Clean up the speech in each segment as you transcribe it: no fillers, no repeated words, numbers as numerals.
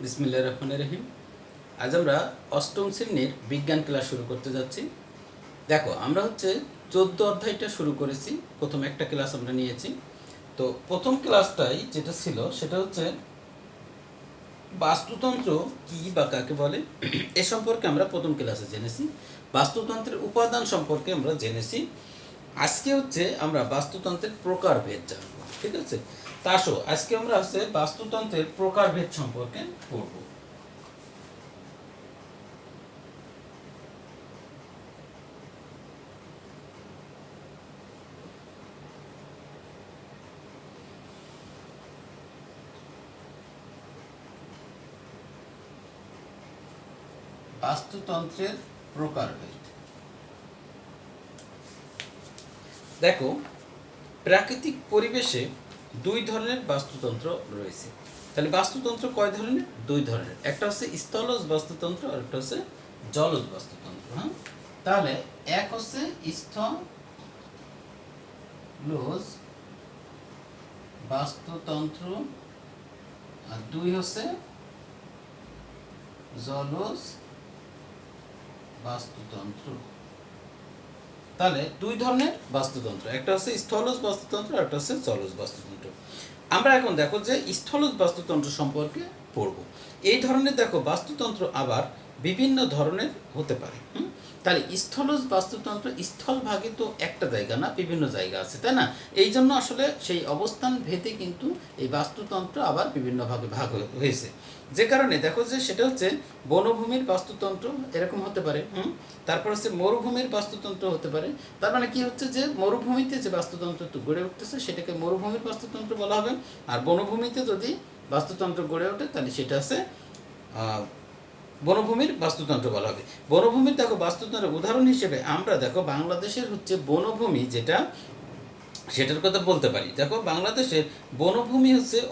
বিসমিল্লাহির রহমানির রহিম। আজ আমরা অষ্টম শ্রেণীর বিজ্ঞান ক্লাস শুরু করতে যাচ্ছি। দেখো, আমরা 14 অধ্যায়টা শুরু করেছি। প্রথম একটা ক্লাস আমরা নিয়েছি। তো প্রথম ক্লাসটাই যেটা ছিল সেটা বাস্তুতন্ত্র কি বা কাকে বলে এ সম্পর্কে আমরা প্রথম ক্লাসে জেনেছি। বাস্তুতন্ত্রের উপাদান সম্পর্কে আমরা জেনেছি। আজকে আমরা বাস্তুতন্ত্রের প্রকারভেদ জানবো, ঠিক আছে? তা আসো আজকে আমরা বাস্তুতন্ত্রের প্রকারভেদ সম্পর্কে পড়ব। বাস্তুতন্ত্রের প্রকারভেদ। দেখো, প্রাকৃতিক পরিবেশে দুই ধরনের বাস্তুতন্ত্র রয়েছে। তাহলে বাস্তুতন্ত্র কয় ধরনের? দুই ধরনের। একটা স্থলজ বাস্তুতন্ত্র আর একটা জলজ বাস্তুতন্ত্র। হ্যাঁ, তাহলে এক স্থলজ বাস্তুতন্ত্র আর দুই জলজ বাস্তুতন্ত্র। তাহলে দুই ধরনের বাস্তুতন্ত্র, একটা স্থলজ বাস্তুতন্ত্র আর একটা জলজ বাস্তুতন্ত্র। আমরা এখন দেখো যে স্থলজ বাস্তুতন্ত্র সম্পর্কে পড়ব। এই ধরনের দেখো বাস্তুতন্ত্র আবার বিভিন্ন ধরনের হতে পারে। তাহলে স্থলজ বাস্তুতন্ত্র স্থলভাগে তো একটা জায়গা না, বিভিন্ন জায়গা আছে, তাই না? এই জন্য আসলে সেই অবস্থান ভেদে কিন্তু এই বাস্তুতন্ত্র আবার বিভিন্ন ভাগে ভাগ হয়েছে। যে কারণে দেখো যে সেটা বনভূমির বাস্তুতন্ত্র এরকম হতে পারে। তারপর মরুভূমির বাস্তুতন্ত্র হতে পারে। তার মানে কি যে মরুভূমিতে যে বাস্তুতন্ত্র গড়ে উঠতেছে সেটাকে মরুভূমির বাস্তুতন্ত্র বলা হবে। আর বনভূমিতে যদি বাস্তুতন্ত্র গড়ে ওঠে তাহলে সেটা বনভূমির বাস্তুতন্ত্র বলা হবে। বনভূমির দেখো বাস্তুতন্ত্রের উদাহরণ হিসেবে আমরা দেখো বাংলাদেশের বনভূমি যেটা সেটার কথা বলতে পারি। দেখো, বাংলাদেশের বনভূমি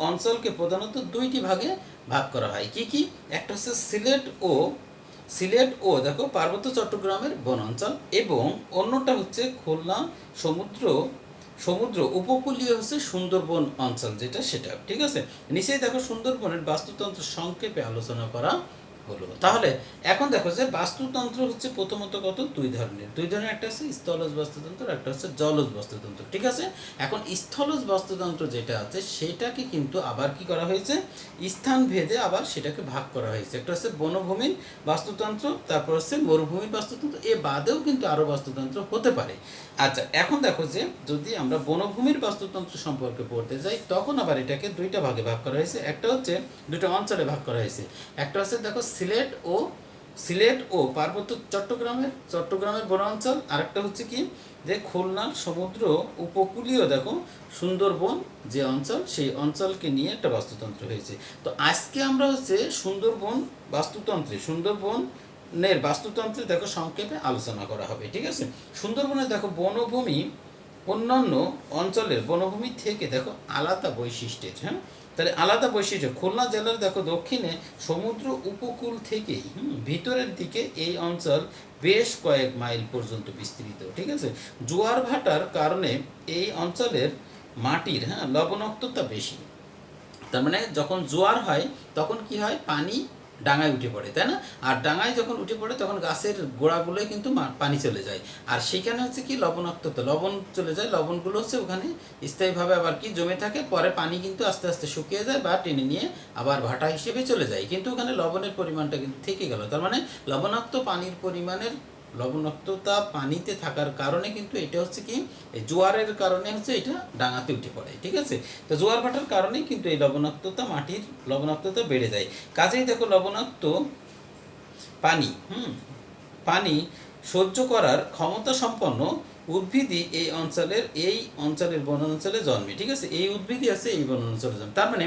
অঞ্চলকে প্রধানত দুইটি ভাগে ভাগ করা হয়। কি কি? একটা সিলেট ও দেখো পার্বত্য চট্টগ্রামের বন অঞ্চল, এবং অন্যটা খুলনা সমুদ্র উপকূলীয় সুন্দরবন অঞ্চল, যেটা সেটা, ঠিক আছে? নিচেই দেখো সুন্দরবনের বাস্তুতন্ত্র সংক্ষেপে আলোচনা করা হলো। তাহলে এখন দেখো যে বাস্তুতন্ত্র প্রথমত দুই ধরনের, একটা স্থলজ বাস্তুতন্ত্র, একটা জলজ বাস্তুতন্ত্র, ঠিক আছে? এখন স্থলজ বাস্তুতন্ত্র যেটা আছে সেটাকে কিন্তু আবার কি করা হয়েছে, স্থান ভেদে আবার সেটাকে ভাগ করা হয়েছে। একটা বনভূমির বাস্তুতন্ত্র, তারপর মরুভূমির বাস্তুতন্ত্র, এ বাদেও কিন্তু আরো বাস্তুতন্ত্র হতে পারে। আচ্ছা, এখন দেখো যে যদি আমরা বনভূমির বাস্তুতন্ত্র সম্পর্কে পড়তে যাই তখন আবার এটাকে দুইটা ভাগে ভাগ করা হয়েছে। একটা দুটো অঞ্চলে ভাগ করা হয়েছে। একটা দেখো সিলেট ও পার্বত্য চট্টগ্রামের বনাঞ্চল, আরেকটা কি যে খুলনার সমুদ্র উপকূলীয় দেখো সুন্দরবন যে অঞ্চল, সেই অঞ্চলকে নিয়ে একটা বাস্তুতন্ত্র হয়েছে। তো আজকে আমরা সুন্দরবনের বাস্তুতন্ত্রে দেখো সংক্ষেপে আলোচনা করা হবে, ঠিক আছে? সুন্দরবনে দেখো বনভূমি অন্যান্য অঞ্চলের বনভূমি থেকে দেখো আলাদা বৈশিষ্ট্যের। হ্যাঁ, তাহলে আলাদা বৈশিষ্ট্য। খুলনা জেলার দেখো দক্ষিণে সমুদ্র উপকূল থেকেই ভিতরের দিকে এই অঞ্চল বেশ কয়েক মাইল পর্যন্ত বিস্তৃত, ঠিক আছে? জোয়ার ভাটার কারণে এই অঞ্চলের মাটির লবণাক্ততা বেশি। তার মানে যখন জোয়ার হয় তখন কি হয়, পানি ডাঙায় উঠে পড়ে, তাই না? আর ডাঙায় যখন উঠে পড়ে তখন গাছের গোড়াগুলোয় কিন্তু পানি চলে যায়, আর সেখানে কি লবণাক্ততা, লবণ চলে যায়, লবণগুলো ওখানে স্থায়ীভাবে আবার কি জমে থাকে, পরে পানি কিন্তু আস্তে আস্তে শুকিয়ে যায় বা টেনে নিয়ে আবার ভাটা হিসেবে চলে যায়, কিন্তু ওখানে লবণের পরিমাণটা কিন্তু থেকে গেল। তার মানে লবণাক্ততা পানিতে থাকার কারণে কিন্তু এটা কি এই জোয়ারের কারণে এটা ডাঙাতে উঠে পড়ে, ঠিক আছে? তো জোয়ার ভাটার কারণে কিন্তু এই মাটির লবণাক্ততা বেড়ে যায়। কাজেই দেখো লবণাক্ত পানি সহ্য করার ক্ষমতা সম্পন্ন উদ্ভিদই এই অঞ্চলের বনাঞ্চলে জন্মে, ঠিক আছে? এই উদ্ভিদই আছে এই বনাঞ্চলে জন্মে। তার মানে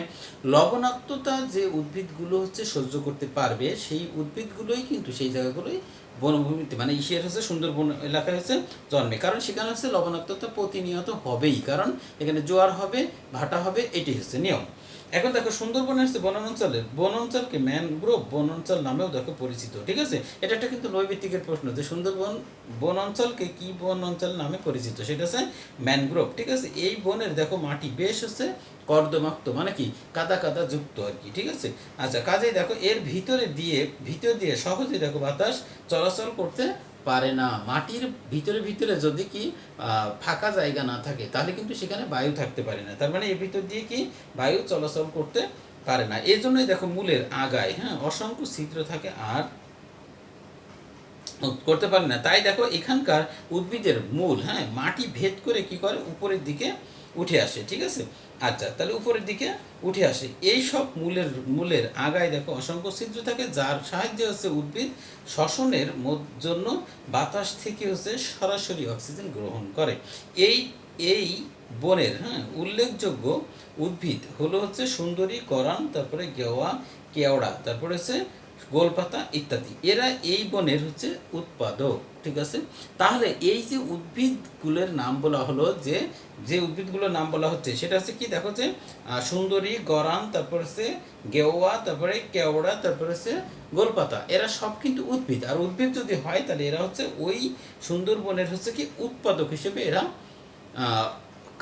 লবণাক্ততা যে উদ্ভিদগুলো সহ্য করতে পারবে সেই উদ্ভিদগুলোই কিন্তু সেই জায়গাগুলোই বনভূমিতে মানে সুন্দরবন এলাকায় জন্মে, কারণ সেখানে লবণাক্ততা প্রতিনিয়ত হবেই, কারণ এখানে জোয়ার হবে, ভাটা হবে, এটি নিয়ম। এখন দেখো সুন্দরবনের বনাঞ্চলকে ম্যানগ্রোভ বনাঞ্চল নামেও দেখো পরিচিত, ঠিক আছে? এটা একটা কিন্তু নৈবিত্তিকের প্রশ্ন যে সুন্দরবন বনাঞ্চলকে কি বনাঞ্চল নামে পরিচিত, সেটা ম্যানগ্রোভ, ঠিক আছে? এই বনের দেখো মাটি বেশ কর্দমাক্ত মানে কি কাদা কাদা যুক্ত আর কি, ঠিক আছে। আচ্ছা, কাজেই দেখো এর ভিতর দিয়ে সহজে দেখো বাতাস চলাচল করতে পারে না। মাটির ভিতরে ভিতরে যদি কি ফাঁকা জায়গা না থাকে তাহলে কিন্তু সেখানে বায়ু থাকতে পারে না, তার মানে এর ভিতর দিয়ে কি বায়ু চলাচল করতে পারে না। এই জন্যই দেখো মূলের আগায় অসংখ্য ছিদ্র থাকে আর করতে পারে না। তাই দেখো এখানকার উদ্ভিদের মূল মাটি ভেদ করে কি করে উপরের দিকে উঠে আসে, ঠিক আছে। আচ্ছা, তাহলে উপরের দিকে উঠে আসে। এই সব মূলের আগায় দেখো অসংখ্য ছিদ্র থাকে, যার সাহায্যে উদ্ভিদ শ্বসনের জন্য বাতাস থেকে সরাসরি অক্সিজেন গ্রহণ করে। এই এই বনের উল্লেখযোগ্য উদ্ভিদ হলো সুন্দরী, করান, তারপরে গেওয়া, কেওড়া, তারপরে গোলপাতা ইত্যাদি। এরা এই বনের উৎপাদক, ঠিক আছে। তাহলে এই যে উদ্ভিদগুলোর নাম বলা হলো, যে উদ্ভিদগুলোর নাম বলা হচ্ছে সেটা কি দেখো সুন্দরী, গরান, তারপরে গেওয়া, তারপরে কেওড়া, তারপরে গোলপাতা, এরা সব কিন্তু উদ্ভিদ। আর উদ্ভিদ যদি হয় তাহলে এরা ওই সুন্দরবনের কি উৎপাদক হিসেবে এরা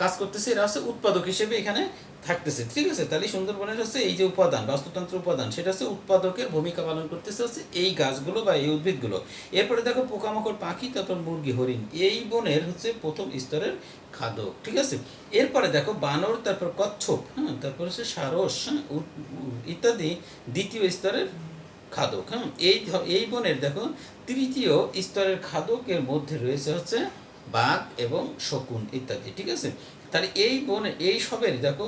কাজ করতেছে, এরা উৎপাদক হিসেবে এখানে থাকতেছে, ঠিক আছে। তাহলে সুন্দরবনের এই যে উপাদান, বাস্তুতন্ত্র উপাদান, সেটা উৎপাদকের ভূমিকা পালন করতেছে এই গাছগুলো বা এই উদ্ভিদগুলো। এরপরে দেখো পোকামাকড়, পাখি, তারপর মুরগি, হরিণ, এই বনের প্রথম স্তরের খাদক, ঠিক আছে। এরপরে দেখো বানর, তারপর কচ্ছপ, তারপর সারস ইত্যাদি দ্বিতীয় স্তরের খাদক। এই বনের দেখো তৃতীয় স্তরের খাদকের মধ্যে রয়েছে বাঘ এবং শকুন ইত্যাদি, ঠিক আছে। তাহলে এই বনে এই সবের দেখো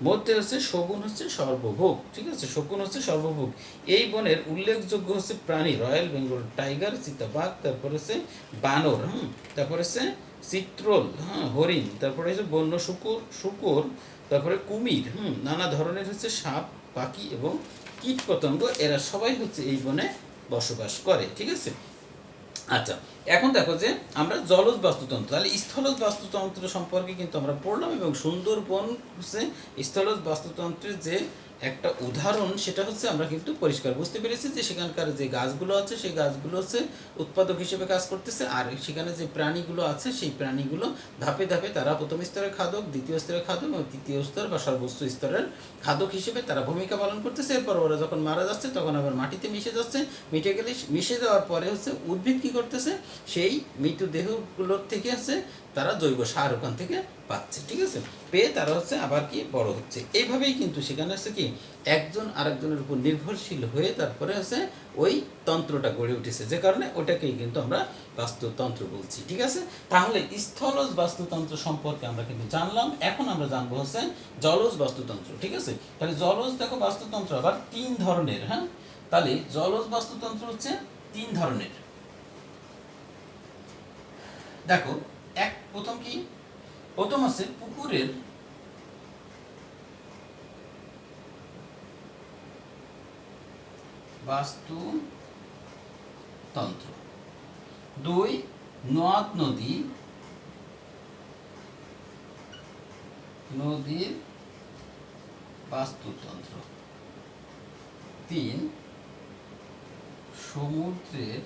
মধ্যে শকুন সর্বভোগ, ঠিক আছে। শকুন সর্বভোগ। এই বনের উল্লেখযোগ্য প্রাণী রয়্যাল বেঙ্গল টাইগার, চিতাবাঘ, তারপরে বানর, তারপরে চিত্রল, হরিণ, তারপরে বন্য শুকর, তারপরে কুমির, নানা ধরনের সাপ, পাখি এবং কীট পতঙ্গ, এরা সবাই এই বনে বসবাস করে, ঠিক আছে। আচ্ছা, এখন দেখো যে আমরা জলজ বাস্তুতন্ত্র, তাহলে স্থলজ বাস্তুতন্ত্র সম্পর্কে কিন্তু আমরা পড়লাম, এবং সুন্দরবন স্থলজ বাস্তুতন্ত্রের যে একটা উদাহরণ, সেটা আমরা কিন্তু পরিষ্কার বুঝতে পেরেছি যে সেখানকার যে গাছগুলো আছে সেই গাছগুলো উৎপাদক হিসেবে কাজ করতেছে, আর সেখানে যে প্রাণীগুলো আছে সেই প্রাণীগুলো ধাপে ধাপে তারা প্রথম স্তরের খাদক, দ্বিতীয় স্তরের খাদক এবং তৃতীয় স্তর বা সর্বোচ্চ স্তরের খাদক হিসেবে তারা ভূমিকা পালন করতেছে। এরপর ওরা যখন মারা যাচ্ছে তখন আবার মাটিতে মিশে যাচ্ছে, মিশে যাওয়ার পরে উদ্ভিদ কী করতেছে, সেই মৃতদেহগুলোর থেকে তারা জৈব সার ওখান থেকে পাচ্ছে, ঠিক আছে। পেয়ে তারা আবার কি বড় হচ্ছে। এইভাবেই কিন্তু সেখানে কি একজন আরেকজনের উপর নির্ভরশীল হয়ে তারপরে ওই তন্ত্রটা গড়ে উঠেছে, যে কারণে ওটাকেই কিন্তু আমরা বাস্তুতন্ত্র বলছি, ঠিক আছে। তাহলে স্থলজ বাস্তুতন্ত্র সম্পর্কে আমরা কিন্তু জানলাম। এখন আমরা জানবো জলজ বাস্তুতন্ত্র, ঠিক আছে। তাহলে জলজ দেখো বাস্তুতন্ত্র আবার 3 ধরনের। তাহলে জলজ বাস্তুতন্ত্র 3 ধরনের। দেখো প্রথম আছে পুকুরের বাস্তুতন্ত্র, 2 নদীর বাস্তুতন্ত্র, 3 সমুদ্রের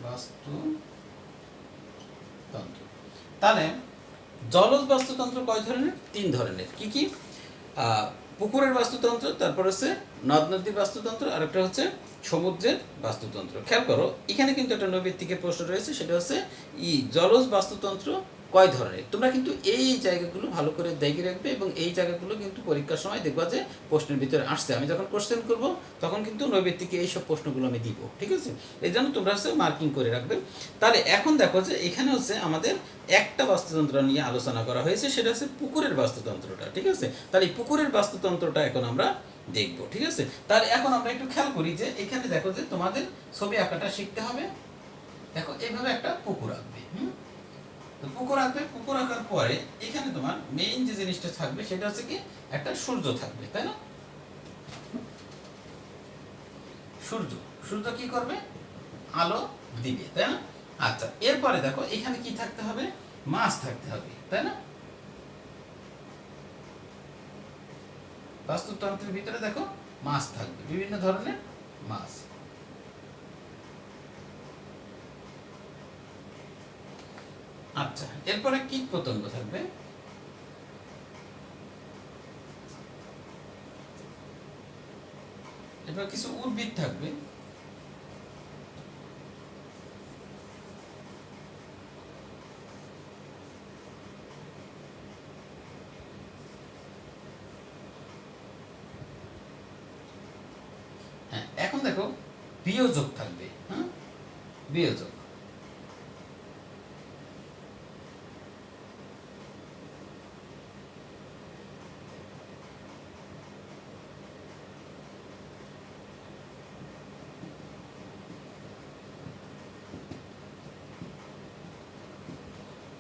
বাস্তুতন্ত্র। তাহলে জলজ বাস্তুতন্ত্র কয় ধরনের? 3 ধরনের। কি কি? পুকুরের বাস্তুতন্ত্র, তারপর নদ নদীর বাস্তুতন্ত্র, আর একটা সমুদ্রের বাস্তুতন্ত্র। খেয়াল করো, এখানে কিন্তু একটা নৈবেত্তিকের প্রশ্ন রয়েছে, সেটা জলজ বাস্তুতন্ত্র কয় ধরনের। তোমরা কিন্তু এই জায়গাগুলো ভালো করে দেখে রাখবে, এবং এই জায়গাগুলো কিন্তু পরীক্ষার সময় দেখবা যে প্রশ্নের ভিতরে আসছে। আমি যখন কোশ্চেন করব তখন কিন্তু নৈবেত্তিকে এইসব প্রশ্নগুলো আমি দিব, ঠিক আছে। এই জন্য তোমরা মার্কিং করে রাখবে। তাহলে এখন দেখো যে এখানে আমাদের একটা বাস্তুতন্ত্র নিয়ে আলোচনা করা হয়েছে, সেটা পুকুরের বাস্তুতন্ত্রটা, ঠিক আছে। তাহলে এই পুকুরের বাস্তুতন্ত্রটা এখন আমরা দেখব, ঠিক আছে। তাহলে এখন আমরা একটু খেয়াল করি যে এখানে দেখো যে তোমাদের ছবি আঁকাটা শিখতে হবে। দেখো এইভাবে একটা পুকুর আঁকবে। তো পুকুর আঁকবে, পুকুর আঁকার পরে এখানে তোমার মেইন যে জিনিসটা থাকবে সেটা কি একটা সূর্য থাকবে, তাই না। সূর্য কি করবে? আলো দিবে, তাই না। আচ্ছা, এরপরে দেখো এখানে কি থাকতে হবে? মাছ থাকতে হবে, তাই না। বাস্তুতন্ত্রের ভিতরে দেখো মাছ থাকবে, বিভিন্ন ধরনের মাছ। আচ্ছা, এরপরে কীট পতঙ্গ থাকবে, এরপর কিছু উদ্ভিদ থাকবে, হ্যাঁ। এখন দেখো বিয়োজক থাকবে, হ্যাঁ, বিয়োজক।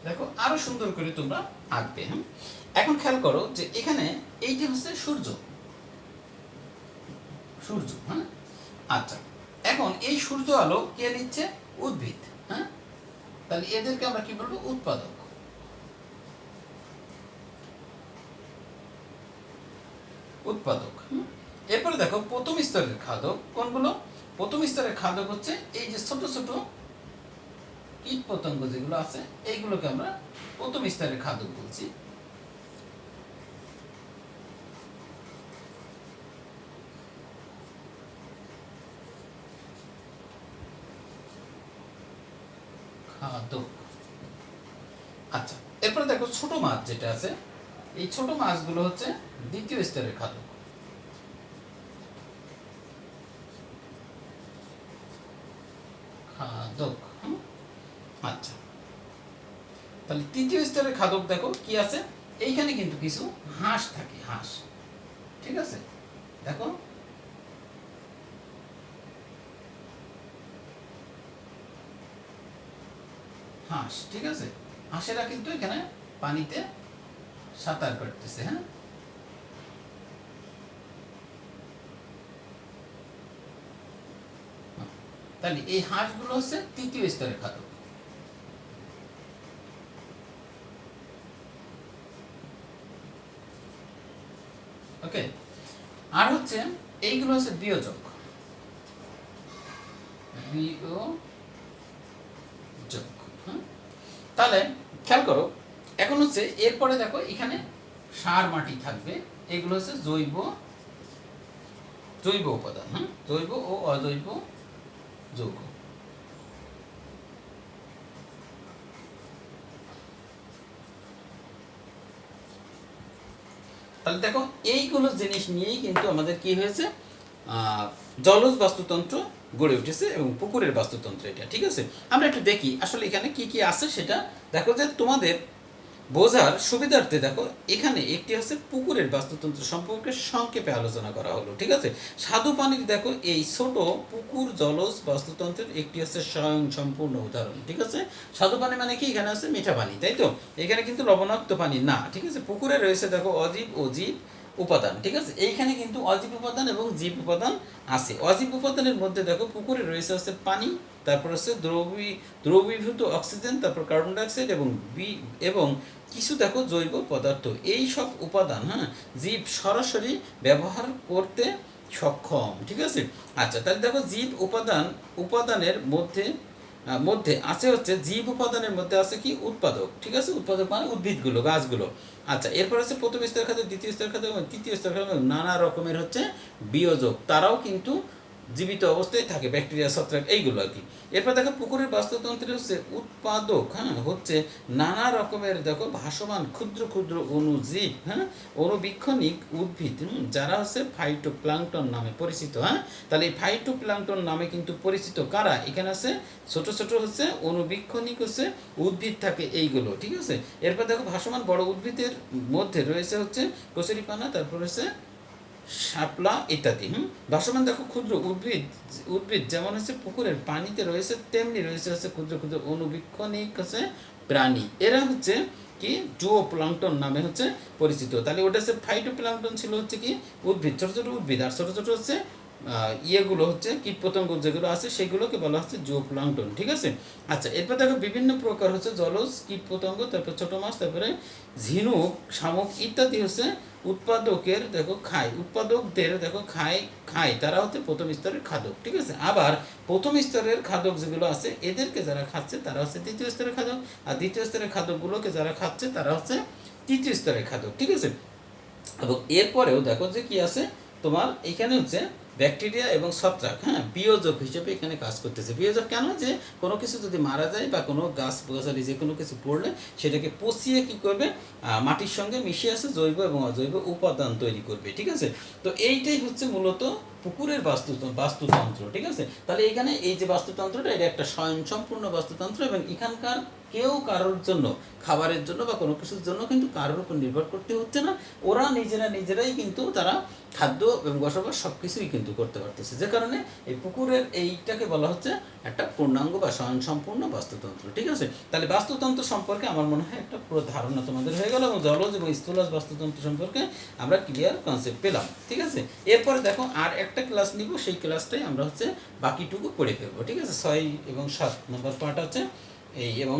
দেখো আরো সুন্দর করে তোমরা আঁকবে, হ্যাঁ। এখন খেয়াল করো যে এখানে এইটা হচ্ছে সূর্য, সূর্য, হ্যাঁ। আচ্ছা, এখন এই সূর্য আলো কে নিচ্ছে? উদ্ভিদ, হ্যাঁ। তাহলে এদেরকে আমরা কি বলবো? উৎপাদক। উৎপাদক। এরপরে দেখো প্রথম স্তরের খাদক কোনগুলো? প্রথম স্তরের খাদক হচ্ছে এই যে ছোট ছোট কীট পতঙ্গ যেগুলো আছে, এইগুলোকে আমরা প্রথম স্তরের খাদক বলছি। খাদক। আচ্ছা, এরপরে দেখো ছোট মাছ যেটা আছে, এই ছোট মাছগুলো হচ্ছে দ্বিতীয় স্তরের খাদক। খাদক। আচ্ছা, তাহলে তৃতীয় স্তরের খাদক দেখো কি আছে, এইখানে কিন্তু কিছু হাঁস থাকে, হাঁস, ঠিক আছে। দেখো হাঁস, ঠিক আছে। হাঁসেরা কিন্তু এখানে পানিতে সাঁতার কাটতেছে, হ্যাঁ। তাহলে এই হাঁসগুলো হচ্ছে তৃতীয় স্তরের খাদক। ওকে, আর হচ্ছে এইগুলো হচ্ছে বিয়োজক, বিয়োজক, হ্যাঁ। তাহলে খেয়াল করো, এখন হচ্ছে এরপরে দেখো এখানে সার মাটি থাকবে, এগুলো হচ্ছে জৈব, জৈব উপাদান, হ্যাঁ, জৈব ও অজৈব যৌগ। তাহলে দেখো এইগুলো জিনিস নিয়েই কিন্তু আমাদের কি হয়েছে, জলজ বাস্তুতন্ত্র গড়ে উঠেছে এবং পুকুরের বাস্তুতন্ত্র এটা, ঠিক আছে। আমরা একটু দেখি আসলে এখানে কি কি আছে সেটা দেখো, যে তোমাদের বোঝার সুবিধার্থে দেখো এখানে একটি হচ্ছে পুকুরের বাস্তুতন্ত্র সম্পর্কে সংক্ষেপে আলোচনা করা হলো, ঠিক আছে। স্বাদু পানির দেখো এই ছোট পুকুর জলজ বাস্তুতন্ত্রের একটি হচ্ছে স্বয়ং সম্পূর্ণ উদাহরণ, ঠিক আছে। স্বাদু পানি মানে কি? এখানে হচ্ছে মিঠা পানি, তাই তো, এখানে কিন্তু লবণাক্ত পানি না, ঠিক আছে। পুকুরে রয়েছে দেখো অজীব ও জীব উপাদান, ঠিক আছে। এইখানে কিন্তু অজীব উপাদান এবং জীব উপাদান আছে। অজীব উপাদানের মধ্যে দেখো পুকুরে রয়েছে হচ্ছে পানি, তারপর হচ্ছে দ্রবীভূত অক্সিজেন, তারপর কার্বন ডাইঅক্সাইড এবং কিছু দেখো জৈব পদার্থ। এই সব উপাদান, হ্যাঁ, জীব সরাসরি ব্যবহার করতে সক্ষম, ঠিক আছে। আচ্ছা, তাহলে দেখো জীব উপাদানের মধ্যে আছে হচ্ছে, জীব উপাদানের মধ্যে আছে কি? উৎপাদক, ঠিক আছে। উৎপাদক মানে উদ্ভিদগুলো, গাছগুলো। আচ্ছা, এরপর হচ্ছে প্রথম স্তর খাদ্য, দ্বিতীয় স্তর খাদ্য এবং তৃতীয় স্তর খাদ্য, নানা রকমের হচ্ছে বিয়োজক, তারাও কিন্তু জীবিত অবস্থায় থাকে, ব্যাকটেরিয়া, ছত্রাক, এইগুলো আর কি। এরপর দেখো পুকুরের বাস্তুতন্ত্রে হচ্ছে উৎপাদক, হ্যাঁ, হচ্ছে নানা রকমের দেখো ভাসমান ক্ষুদ্র ক্ষুদ্র অণুজীব, হ্যাঁ, অণুবীক্ষণিক উদ্ভিদ, যারা হচ্ছে ফাইটোপ্লাঙ্কটন নামে পরিচিত, হ্যাঁ। তাহলে এই ফাইটোপ্লাঙ্কটন নামে কিন্তু পরিচিত কারা? এখানে আছে ছোট ছোট হচ্ছে অণুবীক্ষণিক হচ্ছে উদ্ভিদ থাকে, এইগুলো, ঠিক আছে। এরপর দেখো ভাসমান বড় উদ্ভিদের মধ্যে রয়েছে হচ্ছে কচুরিপানা, তারপর হচ্ছে শাপলা ইত্যাদি। ভাসমান দেখো ক্ষুদ্র উদ্ভিদ যেমন হচ্ছে পুকুরের পানিতে রয়েছে, তেমনি রয়েছে হচ্ছে ক্ষুদ্র ক্ষুদ্র অণুবীক্ষণিক হচ্ছে প্রাণী, এরা হচ্ছে কি? জুওপ্লাঙ্কটন নামে হচ্ছে পরিচিত। তাহলে ওটা হচ্ছে ফাইটোপ্লাঙ্কটন ছিল হচ্ছে কি? উদ্ভিদ, ছোট ছোট উদ্ভিদ, আর ছোট ছোট হচ্ছে ইয়েগুলো হচ্ছে কীটপতঙ্গ যেগুলো আছে সেগুলোকে বলা হচ্ছে জুওপ্লাঙ্কটন, ঠিক আছে। আচ্ছা, এরপর দেখো বিভিন্ন প্রকার হচ্ছে জলজ কীটপতঙ্গ, তারপর ছোটো মাছ, তারপরে ঝিনুক, শামুক ইত্যাদি হচ্ছে উৎপাদকের দেখো খায়, উৎপাদকদের দেখো খায় তারা হচ্ছে প্রথম স্তরের খাদক, ঠিক আছে। আবার প্রথম স্তরের খাদক যেগুলো আছে এদেরকে যারা খাচ্ছে তারা হচ্ছে দ্বিতীয় স্তরের খাদক, আর দ্বিতীয় স্তরের খাদকগুলোকে যারা খাচ্ছে তারা হচ্ছে তৃতীয় স্তরের খাদক, ঠিক আছে। এবং এরপরেও দেখো যে কি আছে তোমার এখানে হচ্ছে ব্যাকটেরিয়া এবং ছত্রাক, হ্যাঁ, বিয়োজক হিসেবে এখানে কাজ করতেছে। বিয়োজক কেন, যে কোনো কিছু যদি মারা যায় বা কোনো গাছ গাছালি যে কোনো কিছু পড়লে সেটাকে পচিয়ে কী করবে, মাটির সঙ্গে মিশে আছে জৈব এবং অজৈব উপাদান তৈরি করবে, ঠিক আছে। তো এইটাই হচ্ছে মূলত পুকুরের বাস্তুতন্ত্র, ঠিক আছে। তাহলে এখানে এই যে বাস্তুতন্ত্রটা এটা একটা স্বয়ংসম্পূর্ণ বাস্তুতন্ত্র, এবং এখানকার কেউ কারোর জন্য খাবারের জন্য বা কোনো কিছুর জন্য কিন্তু কারোর উপর নির্ভর করতে হচ্ছে না। ওরা নিজেরাই কিন্তু তারা খাদ্য এবং বসবাস সব কিছুই কিন্তু করতে পারতেছে, যে কারণে এই পুকুরের এইটাকে বলা হচ্ছে একটা পূর্ণাঙ্গ বা স্বয়ংসম্পূর্ণ বাস্তুতন্ত্র, ঠিক আছে। তাহলে বাস্তুতন্ত্র সম্পর্কে আমার মনে হয় একটা পুরো ধারণা তোমাদের হয়ে গেল, এবং জলজ এবং স্থূলজ বাস্তুতন্ত্র সম্পর্কে আমরা ক্লিয়ার কনসেপ্ট পেলাম, ঠিক আছে। এরপরে দেখো আর একটা ক্লাস নিব, সেই ক্লাসটাই আমরা হচ্ছে বাকিটুকু পড়ে ফেলবো, ঠিক আছে। 6 এবং 7 নম্বর পার্ট আছে এই, এবং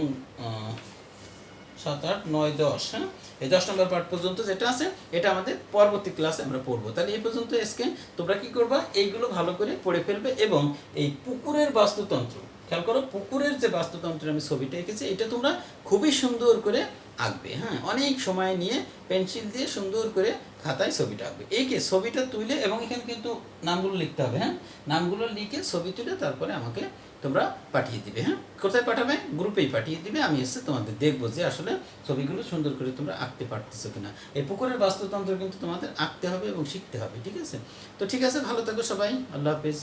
7, 8, 9, 10, হ্যাঁ, এই 10 নম্বর পার্ট পর্যন্ত যেটা আছে এটা আমাদের পরবর্তী ক্লাসে আমরা পড়বো। তাহলে এই পর্যন্ত আজকে তোমরা কি করবা, এইগুলো ভালো করে পড়ে ফেলবে, এবং এই পুকুরের বাস্তুতন্ত্র খেয়াল করো, পুকুরের যে বাস্তুতন্ত্রের আমি ছবিটা এঁকেছি এটা তোমরা খুবই সুন্দর করে আঁকবে, হ্যাঁ, অনেক সময় নিয়ে পেন্সিল দিয়ে সুন্দর করে খাতায় ছবিটা আঁকবে। এঁকে ছবিটা তুলে, এবং এখানে কিন্তু নামগুলো লিখতে হবে, হ্যাঁ, নামগুলো লিখে ছবি তুলে তারপরে আমাকে তোমরা পাঠিয়ে দিবে, হ্যাঁ। কোথায় পাঠাবে, গ্রুপেই পাঠিয়ে দিবে, আমি এসে তোমাদের দেখবো যে আসলে ছবিগুলো সুন্দর করে তোমরা আঁকতে পারতেছো কিনা। এই পুকুরের বাস্তুতন্ত্র কিন্তু তোমাদের আঁকতে হবে এবং শিখতে হবে, ঠিক আছে। তো ঠিক আছে, ভালো থাকো সবাই, আল্লাহ হাফেজ।